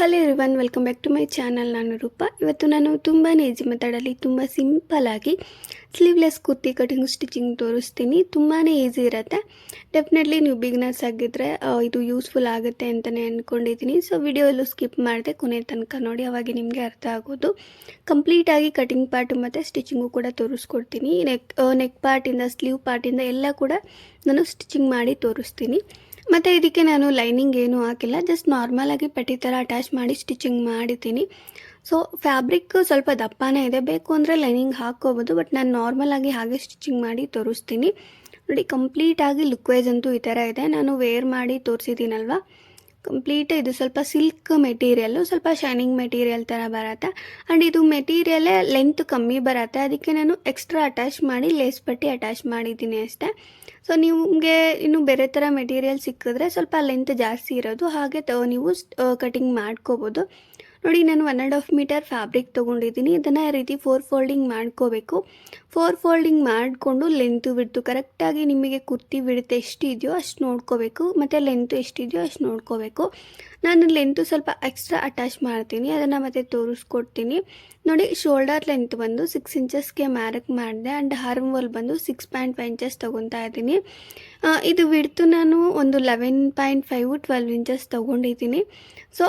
Hello everyone, welcome back to my channel. ನಾನು ರೂಪಾ. ಇವತ್ತು ನಾನು ತುಂಬಾ ಈಸಿ ಮೆಥಡಲ್ಲಿ ತುಂಬ ಸಿಂಪಲ್ಲಾಗಿ ಸ್ಲೀವ್ಲೆಸ್ ಕುರ್ತಿ ಕಟಿಂಗ್ ಸ್ಟಿಚಿಂಗ್ ತೋರಿಸ್ತೀನಿ. ತುಂಬಾ ಈಸಿ ಇರುತ್ತೆ. ಡೆಫಿನೆಟ್ಲಿ ನೀವು ಬಿಗಿನರ್ಸ್ ಆಗಿದ್ದರೆ ಇದು ಯೂಸ್ಫುಲ್ ಆಗುತ್ತೆ ಅಂತಲೇ ಅಂದ್ಕೊಂಡಿದ್ದೀನಿ. ಸೊ ವಿಡಿಯೋ ಎಲ್ಲೂ ಸ್ಕಿಪ್ ಮಾಡಿದೆ ಕೊನೆ ತನಕ ನೋಡಿ, ಅವಾಗ ನಿಮಗೆ ಅರ್ಥ ಆಗೋದು. ಕಂಪ್ಲೀಟಾಗಿ ಕಟಿಂಗ್ ಪಾರ್ಟು ಮತ್ತು ಸ್ಟಿಚಿಂಗು ಕೂಡ ತೋರಿಸ್ಕೊಡ್ತೀನಿ. ನೆಕ್ ಪಾರ್ಟಿಂದ ಸ್ಲೀವ್ ಪಾರ್ಟಿಂದ ಎಲ್ಲ ಕೂಡ ನಾನು ಸ್ಟಿಚಿಂಗ್ ಮಾಡಿ ತೋರಿಸ್ತೀನಿ. ಮತ್ತು ಇದಕ್ಕೆ ನಾನು ಲೈನಿಂಗ್ ಏನೂ ಹಾಕಿಲ್ಲ, ಜಸ್ಟ್ ನಾರ್ಮಲಾಗಿ ಪಟ್ಟಿ ಥರ ಅಟ್ಯಾಚ್ ಮಾಡಿ ಸ್ಟಿಚಿಂಗ್ ಮಾಡಿದ್ದೀನಿ. ಸೊ ಫ್ಯಾಬ್ರಿಕ್ ಸ್ವಲ್ಪ ದಪ್ಪನೇ ಇದೆ, ಬೇಕು ಅಂದರೆ ಲೈನಿಂಗ್ ಹಾಕ್ಕೋಬೋದು, ಬಟ್ ನಾನು ನಾರ್ಮಲಾಗಿ ಹಾಗೆ ಸ್ಟಿಚಿಂಗ್ ಮಾಡಿ ತೋರಿಸ್ತೀನಿ. ನೋಡಿ, ಕಂಪ್ಲೀಟಾಗಿ ಲುಕ್ ವೈಸ್ ಅಂತೂ ಈ ಥರ ಇದೆ. ನಾನು ವೇರ್ ಮಾಡಿ ತೋರಿಸಿದ್ದೀನಲ್ವ, ಕಂಪ್ಲೀಟ್ ಇದು ಸ್ವಲ್ಪ ಸಿಲ್ಕ್ ಮೆಟೀರಿಯಲ್ಲು, ಸ್ವಲ್ಪ ಶೈನಿಂಗ್ ಮೆಟೀರಿಯಲ್ ಥರ ಬರುತ್ತೆ. ಆ್ಯಂಡ್ ಇದು ಮೆಟೀರಿಯಲೇ ಲೆಂತ್ ಕಮ್ಮಿ ಬರುತ್ತೆ, ಅದಕ್ಕೆ ನಾನು ಎಕ್ಸ್ಟ್ರಾ ಅಟ್ಯಾಚ್ ಮಾಡಿ ಲೇಸ್ ಪಟ್ಟಿ ಅಟ್ಯಾಚ್ ಮಾಡಿದ್ದೀನಿ ಅಷ್ಟೇ. ಸೊ ನಿಮಗೆ ಇನ್ನು ಬೇರೆ ಥರ ಮೆಟೀರಿಯಲ್ ಸಿಕ್ಕಿದ್ರೆ ಸ್ವಲ್ಪ ಲೆಂತ್ ಜಾಸ್ತಿ ಇರೋದು ಹಾಗೆ ನೀವು ಕಟಿಂಗ್ ಮಾಡ್ಕೋಬೋದು. ನೋಡಿ, ನಾನು 1.5 ಮೀಟರ್ ಫ್ಯಾಬ್ರಿಕ್ ತೊಗೊಂಡಿದ್ದೀನಿ. ಇದನ್ನು ಈ ರೀತಿ 4 ಫೋಲ್ಡಿಂಗ್ ಮಾಡ್ಕೋಬೇಕು. 4 ಫೋಲ್ಡಿಂಗ್ ಮಾಡಿಕೊಂಡು ಲೆಂತು ವಿಡ್ತು ಕರೆಕ್ಟಾಗಿ ನಿಮಗೆ ಕುರ್ತಿ ವಿಡ್ತ್ ಎಷ್ಟಿದೆಯೋ ಅಷ್ಟು ನೋಡ್ಕೋಬೇಕು, ಮತ್ತು ಲೆಂತು ಎಷ್ಟಿದೆಯೋ ಅಷ್ಟು ನೋಡ್ಕೋಬೇಕು. ನಾನು ಲೆಂತು ಸ್ವಲ್ಪ ಎಕ್ಸ್ಟ್ರಾ ಅಟ್ಯಾಚ್ ಮಾಡ್ತೀನಿ, ಅದನ್ನು ಮತ್ತೆ ತೋರಿಸ್ಕೊಡ್ತೀನಿ. ನೋಡಿ, ಶೋಲ್ಡರ್ ಲೆಂತ್ ಬಂದು 6 ಇಂಚಸ್ಗೆ ಮ್ಯಾರಕ್ ಮಾಡಿದೆ. ಆ್ಯಂಡ್ ಆರ್ಮ್ ಹೋಲ್ ಬಂದು 6.5 ಇಂಚಸ್ ತೊಗೊತಾ ಇದ್ದೀನಿ. ಇದು ವಿಡ್ತು ನಾನು ಒಂದು 11.5 12 ಇಂಚಸ್ ತೊಗೊಂಡಿದ್ದೀನಿ. ಸೊ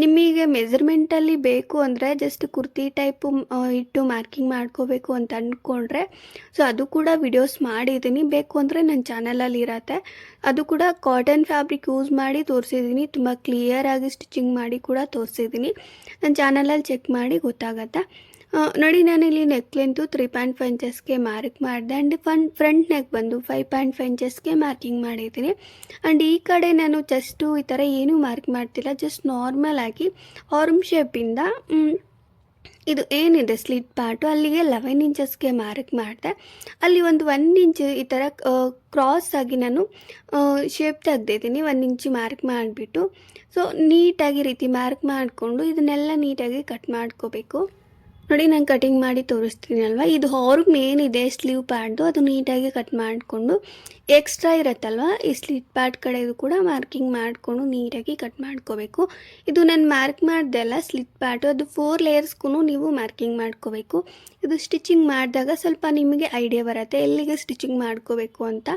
ನಿಮಗೆ ಮೆಜರ್ಮೆಂಟಲ್ಲಿ ಬೇಕು ಅಂದರೆ ಜಸ್ಟ್ ಕುರ್ತಿ ಟೈಪು ಇಟ್ಟು ಮಾರ್ಕಿಂಗ್ ಮಾಡ್ಕೋಬೇಕು ಅಂತ ಅಂದ್ಕೊಂಡ್ರೆ ಸೊ ಅದು ಕೂಡ ವಿಡಿಯೋಸ್ ಮಾಡಿದ್ದೀನಿ, ಬೇಕು ಅಂದರೆ ನನ್ನ ಚಾನಲಲ್ಲಿ ಇರತ್ತೆ. ಅದು ಕೂಡ ಕಾಟನ್ ಫ್ಯಾಬ್ರಿಕ್ ಯೂಸ್ ಮಾಡಿ ತೋರಿಸಿದ್ದೀನಿ, ತುಂಬ ಕ್ಲಿಯರಾಗಿ ಸ್ಟಿಚಿಂಗ್ ಮಾಡಿ ಕೂಡ ತೋರಿಸಿದ್ದೀನಿ. ನನ್ನ ಚಾನಲಲ್ಲಿ ಚೆಕ್ ಮಾಡಿ ಗೊತ್ತಾಗತ್ತೆ. ನೋಡಿ, ನಾನಿಲ್ಲಿ ನೆಕ್ ಲೆಂತು 3.5 ಇಂಚಸ್ಗೆ ಮಾರ್ಕ್ ಮಾಡಿದೆ. ಆ್ಯಂಡ್ ಫ್ರಂಟ್ ನೆಕ್ ಬಂದು 5.5 ಇಂಚಸ್ಗೆ ಮಾರ್ಕಿಂಗ್ ಮಾಡಿದ್ದೀನಿ. ಆ್ಯಂಡ್ ಈ ಕಡೆ ನಾನು ಜಸ್ಟು ಈ ಥರ ಏನೂ ಮಾರ್ಕ್ ಮಾಡ್ತಿಲ್ಲ, ಜಸ್ಟ್ ನಾರ್ಮಲ್ ಆಗಿ ಆರ್ಮ್ ಶೇಪಿಂದ ಇದು ಏನಿದೆ ಸ್ಲಿಟ್ ಪಾರ್ಟು ಅಲ್ಲಿಗೆ 11 ಇಂಚಸ್ಗೆ ಮಾರ್ಕ್ ಮಾಡಿದೆ. ಅಲ್ಲಿ ಒಂದು 1 ಇಂಚ್ ಈ ಥರ ಕ್ರಾಸ್ ಆಗಿ ನಾನು ಶೇಪ್ ತೆಗ್ದಿದ್ದೀನಿ. 1 ಇಂಚ್ ಮಾರ್ಕ್ ಮಾಡಿಬಿಟ್ಟು ಸೊ ನೀಟಾಗಿ ರೀತಿ ಮಾರ್ಕ್ ಮಾಡಿಕೊಂಡು ಇದನ್ನೆಲ್ಲ ನೀಟಾಗಿ ಕಟ್ ಮಾಡ್ಕೋಬೇಕು. ನೋಡಿ, ನಾನು ಕಟಿಂಗ್ ಮಾಡಿ ತೋರಿಸ್ತೀನಿ ಅಲ್ವಾ, ಇದು ಆರ್ಮ್ ಏನಿದೆ ಸ್ಲೀವ್ ಪ್ಯಾಡ್ದು ಅದು ನೀಟಾಗಿ ಕಟ್ ಮಾಡಿಕೊಂಡು ಎಕ್ಸ್ಟ್ರಾ ಇರುತ್ತಲ್ವ ಈ ಸ್ಲಿಟ್ ಪ್ಯಾಡ್ ಕಡೆದು ಕೂಡ ಮಾರ್ಕಿಂಗ್ ಮಾಡಿಕೊಂಡು ನೀಟಾಗಿ ಕಟ್ ಮಾಡ್ಕೋಬೇಕು. ಇದು ನಾನು ಮಾರ್ಕ್ ಮಾಡಿದೆ ಅಲ್ಲ ಸ್ಲಿಟ್ ಪ್ಯಾಡು, ಅದು 4 ಲೇಯರ್ಸ್ಗೂ ನೀವು ಮಾರ್ಕಿಂಗ್ ಮಾಡ್ಕೋಬೇಕು. ಇದು ಸ್ಟಿಚಿಂಗ್ ಮಾಡಿದಾಗ ಸ್ವಲ್ಪ ನಿಮಗೆ ಐಡಿಯಾ ಬರುತ್ತೆ ಎಲ್ಲಿಗೆ ಸ್ಟಿಚಿಂಗ್ ಮಾಡ್ಕೋಬೇಕು ಅಂತ.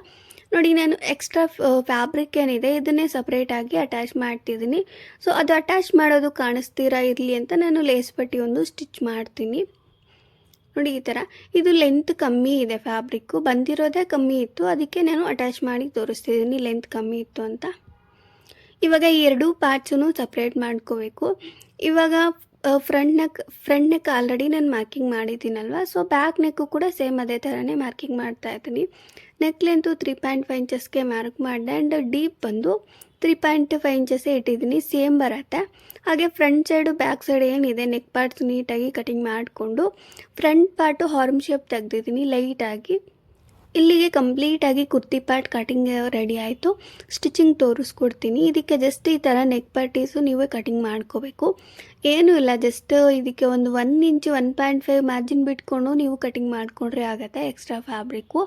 ನೋಡಿ, ನಾನು ಎಕ್ಸ್ಟ್ರಾ ಫ್ಯಾಬ್ರಿಕ್ ಏನಿದೆ ಇದನ್ನೇ ಸಪ್ರೇಟಾಗಿ ಅಟ್ಯಾಚ್ ಮಾಡ್ತಿದ್ದೀನಿ. ಸೊ ಅದು ಅಟ್ಯಾಚ್ ಮಾಡೋದು ಕಾಣಿಸ್ತೀರಾ ಇರಲಿ ಅಂತ ನಾನು ಲೇಸ್ ಪಟ್ಟಿ ಒಂದು ಸ್ಟಿಚ್ ಮಾಡ್ತೀನಿ. ನೋಡಿ, ಈ ಥರ ಇದು ಲೆಂತ್ ಕಮ್ಮಿ ಇದೆ, ಫ್ಯಾಬ್ರಿಕ್ಕು ಬಂದಿರೋದೇ ಕಮ್ಮಿ ಇತ್ತು, ಅದಕ್ಕೆ ನಾನು ಅಟ್ಯಾಚ್ ಮಾಡಿ ತೋರಿಸ್ತಿದ್ದೀನಿ ಲೆಂತ್ ಕಮ್ಮಿ ಇತ್ತು ಅಂತ. ಇವಾಗ ಈ 2 ಪಾರ್ಟ್ಸೂ ಸಪ್ರೇಟ್ ಮಾಡ್ಕೋಬೇಕು. ಇವಾಗ ಫ್ರಂಟ್ ನೆಕ್ ಆಲ್ರೆಡಿ ನಾನು ಮಾರ್ಕಿಂಗ್ ಮಾಡಿದ್ದೀನಲ್ವ, ಸೊ ಬ್ಯಾಕ್ ನೆಕ್ಕು ಕೂಡ ಸೇಮ್ ಅದೇ ಥರನೇ ಮಾರ್ಕಿಂಗ್ ಮಾಡ್ತಾಯಿದ್ದೀನಿ. ನೆಕ್ ಲೆಂತು 3.5 ಇಂಚಸ್ಗೆ ಮಾರ್ಕ್ ಮಾಡಿದೆ. ಆ್ಯಂಡ್ ಡೀಪ್ ಬಂದು 3.5 ಇಂಚಸ್ಸೇ ಇಟ್ಟಿದ್ದೀನಿ, ಸೇಮ್ ಬರುತ್ತೆ. ಹಾಗೆ ಫ್ರಂಟ್ ಸೈಡು ಬ್ಯಾಕ್ ಸೈಡ್ ಏನಿದೆ ನೆಕ್ ಪಾರ್ಟ್ಸ್ ನೀಟಾಗಿ ಕಟಿಂಗ್ ಮಾಡಿಕೊಂಡು ಫ್ರಂಟ್ ಪಾರ್ಟು ಹಾರ್ಮ್ ಶೇಪ್ ತೆಗ್ದಿದ್ದೀನಿ ಲೈಟಾಗಿ. ಇಲ್ಲಿಗೆ ಕಂಪ್ಲೀಟಾಗಿ ಕುರ್ತಿ ಪಾರ್ಟ್ ಕಟಿಂಗ್ ರೆಡಿ ಆಯಿತು. ಸ್ಟಿಚಿಂಗ್ ತೋರಿಸ್ಕೊಡ್ತೀನಿ. ಇದಕ್ಕೆ ಜಸ್ಟ್ ಈ ಥರ ನೆಕ್ ಪಾರ್ಟೀಸು ನೀವೇ ಕಟಿಂಗ್ ಮಾಡ್ಕೋಬೇಕು, ಏನೂ ಇಲ್ಲ. ಜಸ್ಟ್ ಇದಕ್ಕೆ ಒಂದು 1 ಇಂಚ್ 1.5 ಮಾರ್ಜಿನ್ ಬಿಟ್ಕೊಂಡು ನೀವು ಕಟಿಂಗ್ ಮಾಡಿಕೊಂಡ್ರೆ ಆಗುತ್ತೆ. ಎಕ್ಸ್ಟ್ರಾ ಫ್ಯಾಬ್ರಿಕ್ಕು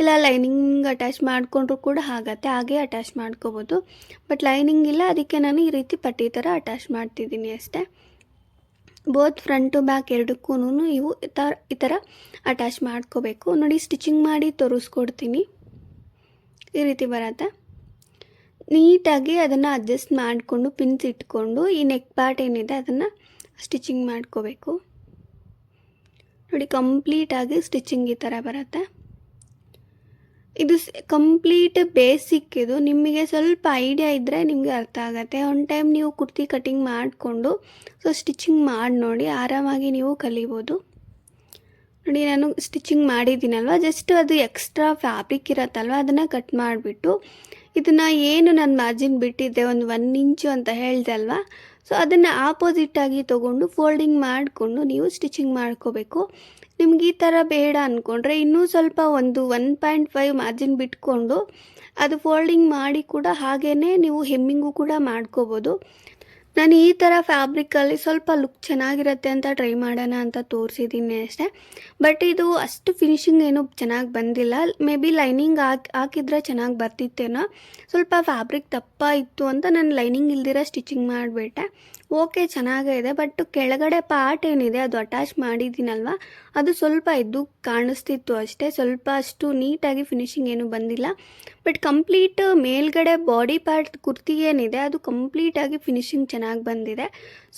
ಇಲ್ಲ ಲೈನಿಂಗ್ ಅಟ್ಯಾಚ್ ಮಾಡಿಕೊಂಡ್ರು ಕೂಡ ಆಗುತ್ತೆ, ಹಾಗೆ ಅಟ್ಯಾಚ್ ಮಾಡ್ಕೋಬೋದು. ಬಟ್ ಲೈನಿಂಗ್ ಇಲ್ಲ, ಅದಕ್ಕೆ ನಾನು ಈ ರೀತಿ ಪಟ್ಟಿ ಥರ ಅಟ್ಯಾಚ್ ಮಾಡ್ತಿದ್ದೀನಿ ಅಷ್ಟೇ. ಬೋತ್ ಫ್ರಂಟು ಬ್ಯಾಕ್ ಎರಡಕ್ಕೂ ನೀವು ಈ ಥರ ಅಟ್ಯಾಚ್ ಮಾಡ್ಕೋಬೇಕು. ನೋಡಿ, ಸ್ಟಿಚಿಂಗ್ ಮಾಡಿ ತೋರಿಸ್ಕೊಡ್ತೀನಿ. ಈ ರೀತಿ ಬರುತ್ತೆ. ನೀಟಾಗಿ ಅದನ್ನು ಅಡ್ಜಸ್ಟ್ ಮಾಡಿಕೊಂಡು ಪಿನ್ಸ್ ಇಟ್ಕೊಂಡು ಈ ನೆಕ್ ಪಾರ್ಟ್ ಏನಿದೆ ಅದನ್ನು ಸ್ಟಿಚಿಂಗ್ ಮಾಡ್ಕೋಬೇಕು. ನೋಡಿ, ಕಂಪ್ಲೀಟಾಗಿ ಸ್ಟಿಚಿಂಗ್ ಈ ಥರ ಬರುತ್ತೆ. ಇದು ಕಂಪ್ಲೀಟ್ ಬೇಸಿಕ್. ಇದು ನಿಮಗೆ ಸ್ವಲ್ಪ ಐಡಿಯಾ ಇದ್ದರೆ ನಿಮಗೆ ಅರ್ಥ ಆಗುತ್ತೆ. ಒನ್ ಟೈಮ್ ನೀವು ಕುರ್ತಿ ಕಟಿಂಗ್ ಮಾಡಿಕೊಂಡು ಸೊ ಸ್ಟಿಚಿಂಗ್ ಮಾಡಿ ನೋಡಿ, ಆರಾಮಾಗಿ ನೀವು ಕಲಿಬೋದು. ನೋಡಿ, ನಾನು ಸ್ಟಿಚಿಂಗ್ ಮಾಡಿದ್ದೀನಲ್ವ, ಜಸ್ಟ್ ಅದು ಎಕ್ಸ್ಟ್ರಾ ಫ್ಯಾಬ್ರಿಕ್ ಇರತ್ತಲ್ವ ಅದನ್ನು ಕಟ್ ಮಾಡಿಬಿಟ್ಟು ಇದನ್ನು ಏನು ನಾನು ಮಾರ್ಜಿನ್ ಬಿಟ್ಟಿದ್ದೆ ಒಂದು 1 ಇಂಚು ಅಂತ ಹೇಳಿದೆ ಅಲ್ವಾ, ಸೊ ಅದನ್ನು ಆಪೋಸಿಟಾಗಿ ತೊಗೊಂಡು ಫೋಲ್ಡಿಂಗ್ ಮಾಡಿಕೊಂಡು ನೀವು ಸ್ಟಿಚಿಂಗ್ ಮಾಡ್ಕೋಬೇಕು. ನಿಮ್ಗೆ ಈ ಥರ ಬೇಡ ಅಂದ್ಕೊಂಡ್ರೆ ಇನ್ನೂ ಸ್ವಲ್ಪ ಒಂದು 1.5 ಮಾರ್ಜಿನ್ ಬಿಟ್ಕೊಂಡು ಅದು ಫೋಲ್ಡಿಂಗ್ ಮಾಡಿ ಕೂಡ ಹಾಗೇ ನೀವು ಹೆಮ್ಮಿಂಗು ಕೂಡ ಮಾಡ್ಕೋಬೋದು. ನಾನು ಈ ಥರ ಫ್ಯಾಬ್ರಿಕಲ್ಲಿ ಸ್ವಲ್ಪ ಲುಕ್ ಚೆನ್ನಾಗಿರುತ್ತೆ ಅಂತ ಟ್ರೈ ಮಾಡೋಣ ಅಂತ ತೋರಿಸಿದ್ದೀನಿ ಅಷ್ಟೇ. ಬಟ್ ಇದು ಅಷ್ಟು ಫಿನಿಶಿಂಗ್ ಏನು ಚೆನ್ನಾಗಿ ಬಂದಿಲ್ಲ. ಮೇ ಬಿ ಲೈನಿಂಗ್ ಹಾಕಿದ್ರೆ ಚೆನ್ನಾಗಿ ಬರ್ತಿತ್ತೇನೋ. ಸ್ವಲ್ಪ ಫ್ಯಾಬ್ರಿಕ್ ದಪ್ಪ ಇತ್ತು ಅಂತ ನಾನು ಲೈನಿಂಗ್ ಇಲ್ದಿರ ಸ್ಟಿಚಿಂಗ್ ಮಾಡಿಬಿಟ್ಟೆ. ಓಕೆ, ಚೆನ್ನಾಗೇ ಇದೆ. ಬಟ್ ಕೆಳಗಡೆ ಪಾರ್ಟ್ ಏನಿದೆ ಅದು ಅಟ್ಯಾಚ್ ಮಾಡಿದ್ದೀನಲ್ವ, ಅದು ಸ್ವಲ್ಪ ಎದ್ದು ಕಾಣಿಸ್ತಿತ್ತು ಅಷ್ಟೇ. ಸ್ವಲ್ಪ ಅಷ್ಟು ನೀಟಾಗಿ ಫಿನಿಶಿಂಗ್ ಏನು ಬಂದಿಲ್ಲ. ಬಟ್ ಕಂಪ್ಲೀಟ್ ಮೇಲ್ಗಡೆ ಬಾಡಿ ಪಾರ್ಟ್ ಕುರ್ತಿ ಏನಿದೆ ಅದು ಕಂಪ್ಲೀಟಾಗಿ ಫಿನಿಶಿಂಗ್ ಚೆನ್ನಾಗಿ ಬಂದಿದೆ.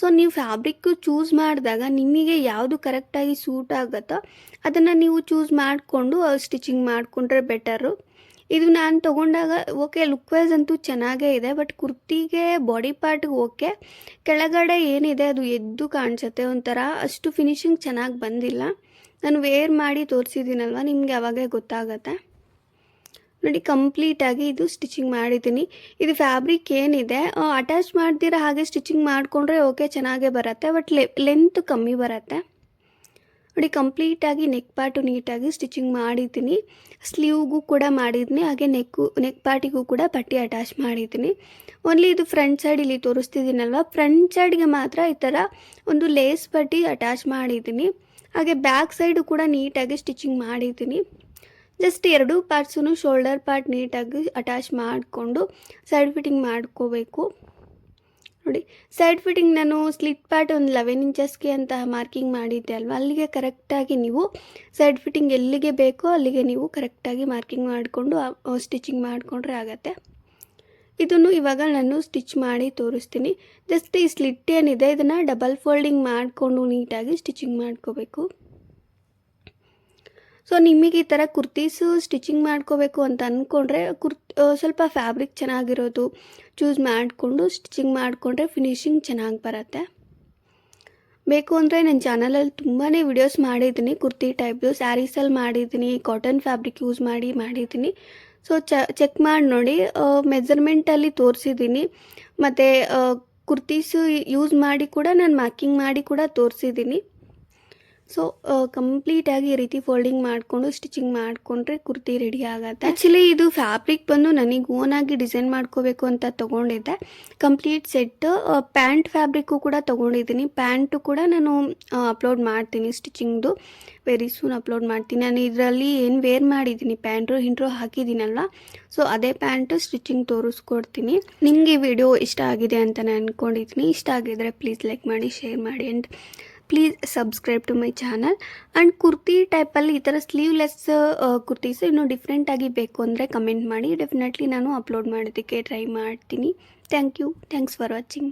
ಸೊ ನೀವು ಫ್ಯಾಬ್ರಿಕ್ಕು ಚೂಸ್ ಮಾಡಿದಾಗ ನಿಮಗೆ ಯಾವುದು ಕರೆಕ್ಟಾಗಿ ಸೂಟ್ ಆಗುತ್ತೋ ಅದನ್ನು ನೀವು ಚೂಸ್ ಮಾಡಿಕೊಂಡು ಸ್ಟಿಚಿಂಗ್ ಮಾಡಿಕೊಂಡ್ರೆ ಬೆಟರು. ಇದು ನಾನು ತೊಗೊಂಡಾಗ ಓಕೆ, ಲುಕ್ ವೈಸ್ ಅಂತೂ ಚೆನ್ನಾಗೇ ಇದೆ. ಬಟ್ ಕುರ್ತಿಗೆ ಬಾಡಿ ಪಾರ್ಟ್ಗೆ ಓಕೆ, ಕೆಳಗಡೆ ಏನಿದೆ ಅದು ಎದ್ದು ಕಾಣಿಸುತ್ತೆ ಒಂಥರ. ಅಷ್ಟು ಫಿನಿಶಿಂಗ್ ಚೆನ್ನಾಗಿ ಬಂದಿಲ್ಲ. ನಾನು ವೇರ್ ಮಾಡಿ ತೋರಿಸಿದ್ದೀನಲ್ವ, ನಿಮಗೆ ಅವಾಗೇ ಗೊತ್ತಾಗತ್ತೆ ನೋಡಿ. ಕಂಪ್ಲೀಟಾಗಿ ಇದು ಸ್ಟಿಚಿಂಗ್ ಮಾಡಿದ್ದೀನಿ. ಇದು ಫ್ಯಾಬ್ರಿಕ್ ಏನಿದೆ ಅಟ್ಯಾಚ್ ಮಾಡ್ದಿರ ಹಾಗೆ ಸ್ಟಿಚಿಂಗ್ ಮಾಡಿಕೊಂಡ್ರೆ ಓಕೆ, ಚೆನ್ನಾಗೇ ಬರುತ್ತೆ. ಬಟ್ ಲೆಂತ್ ಕಮ್ಮಿ ಬರುತ್ತೆ ನೋಡಿ. ಕಂಪ್ಲೀಟಾಗಿ ನೆಕ್ ಪಾರ್ಟು ನೀಟಾಗಿ ಸ್ಟಿಚಿಂಗ್ ಮಾಡಿದ್ದೀನಿ. ಸ್ಲೀವ್ಗೂ ಕೂಡ ಮಾಡಿದ್ದೀನಿ, ಹಾಗೆ ನೆಕ್ ಪಾರ್ಟಿಗೂ ಕೂಡ ಪಟ್ಟಿ ಅಟ್ಯಾಚ್ ಮಾಡಿದ್ದೀನಿ. ಓನ್ಲಿ ಇದು ಫ್ರಂಟ್ ಸೈಡ್ ಇಲ್ಲಿ ತೋರಿಸ್ತಿದ್ದೀನಲ್ವ, ಫ್ರಂಟ್ ಸೈಡ್ಗೆ ಮಾತ್ರ ಈ ಥರ ಒಂದು ಲೇಸ್ ಪಟ್ಟಿ ಅಟ್ಯಾಚ್ ಮಾಡಿದ್ದೀನಿ. ಹಾಗೆ ಬ್ಯಾಕ್ ಸೈಡು ಕೂಡ ನೀಟಾಗಿ ಸ್ಟಿಚಿಂಗ್ ಮಾಡಿದ್ದೀನಿ. ಜಸ್ಟ್ ಎರಡೂ ಪಾರ್ಟ್ಸೂ ಶೋಲ್ಡರ್ ಪಾರ್ಟ್ ನೀಟಾಗಿ ಅಟ್ಯಾಚ್ ಮಾಡಿಕೊಂಡು ಸೈಡ್ ಫಿಟ್ಟಿಂಗ್ ಮಾಡ್ಕೋಬೇಕು ನೋಡಿ. ಸೈಡ್ ಫಿಟ್ಟಿಂಗ್ ನಾನು ಸ್ಲಿಟ್ ಪಾರ್ಟ್ ಒಂದು 11 ಇಂಚಸ್ಗೆ ಅಂತ ಮಾರ್ಕಿಂಗ್ ಮಾಡಿದ್ದೆ ಅಲ್ವ, ಅಲ್ಲಿಗೆ ಕರೆಕ್ಟಾಗಿ ನೀವು ಸೈಡ್ ಫಿಟ್ಟಿಂಗ್ ಎಲ್ಲಿಗೆ ಬೇಕೋ ಅಲ್ಲಿಗೆ ನೀವು ಕರೆಕ್ಟಾಗಿ ಮಾರ್ಕಿಂಗ್ ಮಾಡಿಕೊಂಡು ಸ್ಟಿಚಿಂಗ್ ಮಾಡಿಕೊಂಡ್ರೆ ಆಗುತ್ತೆ. ಇದನ್ನು ಇವಾಗ ನಾನು ಸ್ಟಿಚ್ ಮಾಡಿ ತೋರಿಸ್ತೀನಿ. ಜಸ್ಟ್ ಈ ಸ್ಲಿಟ್ ಏನಿದೆ ಇದನ್ನು ಡಬಲ್ ಫೋಲ್ಡಿಂಗ್ ಮಾಡಿಕೊಂಡು ನೀಟಾಗಿ ಸ್ಟಿಚಿಂಗ್ ಮಾಡ್ಕೋಬೇಕು. ಸೊ ನಿಮಗೆ ಈ ಥರ ಕುರ್ತೀಸು ಸ್ಟಿಚಿಂಗ್ ಮಾಡ್ಕೋಬೇಕು ಅಂತ ಅಂದ್ಕೊಂಡ್ರೆ ಸ್ವಲ್ಪ ಫ್ಯಾಬ್ರಿಕ್ ಚೆನ್ನಾಗಿರೋದು ಚೂಸ್ ಮಾಡಿಕೊಂಡು ಸ್ಟಿಚಿಂಗ್ ಮಾಡಿಕೊಂಡ್ರೆ ಫಿನಿಶಿಂಗ್ ಚೆನ್ನಾಗಿ ಬರುತ್ತೆ. ಬೇಕು ಅಂದರೆ ನನ್ನ ಚಾನಲಲ್ಲಿ ತುಂಬಾ ವಿಡಿಯೋಸ್ ಮಾಡಿದ್ದೀನಿ. ಕುರ್ತಿ ಟೈಪ್ದು ಸ್ಯಾರೀಸಲ್ಲಿ ಮಾಡಿದ್ದೀನಿ, ಕಾಟನ್ ಫ್ಯಾಬ್ರಿಕ್ ಯೂಸ್ ಮಾಡಿದ್ದೀನಿ. ಸೊ ಚೆಕ್ ಮಾಡಿ ನೋಡಿ. ಮೆಜರ್ಮೆಂಟಲ್ಲಿ ತೋರಿಸಿದ್ದೀನಿ, ಮತ್ತು ಕುರ್ತೀಸು ಯೂಸ್ ಮಾಡಿ ಕೂಡ ನಾನು ಮಾರ್ಕಿಂಗ್ ಮಾಡಿ ಕೂಡ ತೋರಿಸಿದ್ದೀನಿ. ಸೊ ಕಂಪ್ಲೀಟಾಗಿ ಈ ರೀತಿ ಫೋಲ್ಡಿಂಗ್ ಮಾಡಿಕೊಂಡು ಸ್ಟಿಚಿಂಗ್ ಮಾಡಿಕೊಂಡ್ರೆ ಕುರ್ತಿ ರೆಡಿ ಆಗುತ್ತೆ. ಆ್ಯಕ್ಚುಲಿ ಇದು ಫ್ಯಾಬ್ರಿಕ್ ಬಂದು ನನಗೆ ಓನಾಗಿ ಡಿಸೈನ್ ಮಾಡ್ಕೋಬೇಕು ಅಂತ ತೊಗೊಂಡಿದ್ದೆ. ಕಂಪ್ಲೀಟ್ ಸೆಟ್ ಪ್ಯಾಂಟ್ ಫ್ಯಾಬ್ರಿಕ್ಕು ಕೂಡ ತೊಗೊಂಡಿದ್ದೀನಿ. ಪ್ಯಾಂಟು ಕೂಡ ನಾನು ಅಪ್ಲೋಡ್ ಮಾಡ್ತೀನಿ, ಸ್ಟಿಚಿಂಗ್ದು ವೆರಿ ಸೂನ್ ಅಪ್ಲೋಡ್ ಮಾಡ್ತೀನಿ. ನಾನು ಇದರಲ್ಲಿ ಏನು ವೇರ್ ಮಾಡಿದ್ದೀನಿ ಪ್ಯಾಂಟು ಇಂಟ್ರೋ ಹಾಕಿದ್ದೀನಲ್ವ, ಸೊ ಅದೇ ಪ್ಯಾಂಟು ಸ್ಟಿಚಿಂಗ್ ತೋರಿಸ್ಕೊಡ್ತೀನಿ. ನಿಮಗೆ ಈ ವಿಡಿಯೋ ಇಷ್ಟ ಆಗಿದೆ ಅಂತ ನಾನು ಅಂದ್ಕೊಂಡಿದ್ದೀನಿ. ಇಷ್ಟ ಆಗಿದ್ರೆ ಪ್ಲೀಸ್ ಲೈಕ್ ಮಾಡಿ, ಶೇರ್ ಮಾಡಿ, and please subscribe to my channel. And kurti ಟೈಪಲ್ಲಿ ಈ ಥರ ಸ್ಲೀವ್ಲೆಸ್ ಕುರ್ತೀಸ್ ಇನ್ನೂ ಡಿಫ್ರೆಂಟಾಗಿ ಬೇಕು ಅಂದರೆ ಕಮೆಂಟ್ ಮಾಡಿ. ಡೆಫಿನೆಟ್ಲಿ ನಾನು ಅಪ್ಲೋಡ್ ಮಾಡೋದಕ್ಕೆ ಟ್ರೈ ಮಾಡ್ತೀನಿ. Thank you. Thanks for watching.